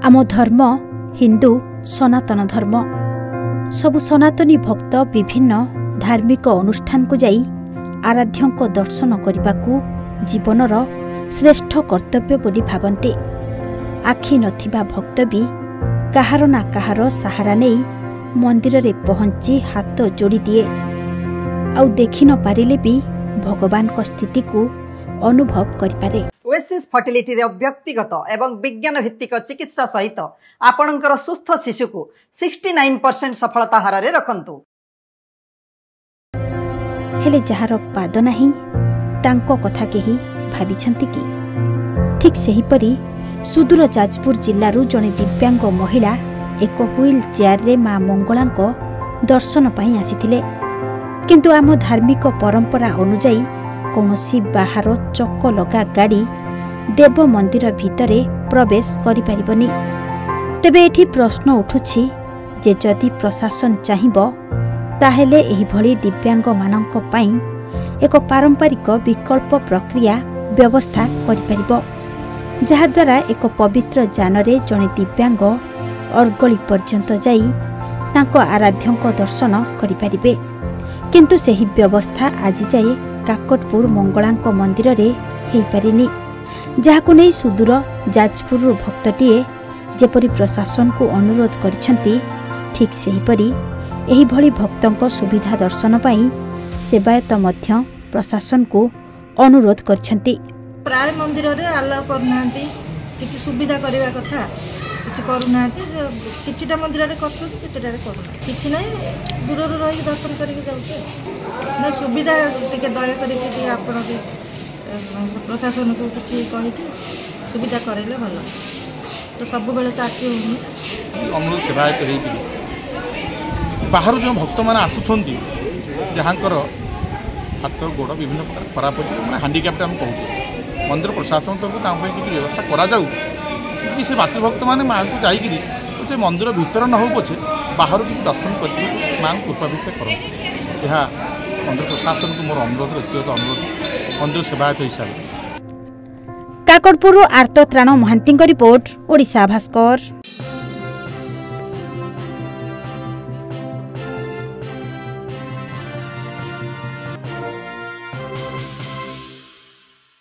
आम धर्म हिंदू सनातन धर्म सबु सनातनी भक्त विभिन्न धार्मिक अनुष्ठान को जाई आराध्यों को दर्शन करने को जीवनर श्रेष्ठ कर्तव्य बोली भावन्ते। आखि नथिबा भक्त भी काहार ना काहार सहारा नहीं मंदिर रे पहुंची हाथ जोड़ी दिए आउ देखि न पारिले भी भगवान को स्थिति को अनुभव करि पारे। ओएसिस फर्टिलिटी रे व्यक्तिगत एवं विज्ञान भित्तिक चिकित्सा सहित आपणकर सुस्थ शिशु को 69% सफलता हार रे रखंतु। हेले जहार पाद नाही तांको कथा केही भाबिछंती कि ठीक सेही परी सुदूर जाजपुर जिल्लारू जने दिव्यांग महिला एक व्हील चेयर रे मां मंगलांको दर्शन पाई आसीथिले, किंतु आम धार्मिक परंपरा अनुसार कौनसी बाहर चक लगा गाड़ी देव मंदिर भितरे प्रवेश करि परिबनी। तेबे एठी प्रश्न उठुछि जे जदि प्रशासन चाहिबो ताहेले एही भली दिव्यांग मानंक पई एक पारंपरिक विकल्प प्रक्रिया व्यवस्था करि परिबो, जहा द्वारा एक पवित्र जानरे जने दिव्यांग अर्गली पर्यंत जाई तांको आराध्यंक दर्शन करि परिबे। किंतु सेही व्यवस्था आज जाए काकटपुर मंगलांक मंदिर रे हेई पारिनी, जहाकु नै सुदूर जाजपुर भक्तटीए जेपरि प्रशासन को अनुरोध करिसंती ठीक सेहीपरि एही भली भक्तंक सुविधा दर्शन पाई सेवायत मध्य प्रशासन को अनुरोध करिसंती। प्राय मंदिर रे अलाउ करनांती किछि सुविधा करबा कथा किछि करूनांती, किछिटा मंदिर रे करथु किछिटा रे करूना किछि नै दूर रही दर्शन करिके जाउछे ना सुविधा टिके दया करिके कि आपण भी प्रशासन को किछि कहि कि सुविधा करेले भलो तो सब बेले तो आसी होनी। अनुरोध सेवायत हेई बाहर जो भक्त मान आसुछंती जहाँकर हाथ गोड़ विभिन्न प्रकार खराब होती मैंने हांडिक्याप्ट आम कहूँ मंदिर प्रशासन तरफ किसी व्यवस्था करा जाऊ कि से मातृभक्त मैंने माँ को जाकि से मंदिर भीतर न हो पछे बाहर भी दर्शन कर माँ को कृपा भिक्षा कर यह मंदिर प्रशासन को मोर अनुरोध व्यक्तिगत अनुरोध मंदिर सेवायत हिसाब से। काकटपुर आर्त त्राण महांती रिपोर्ट ओडिशा भास्कर।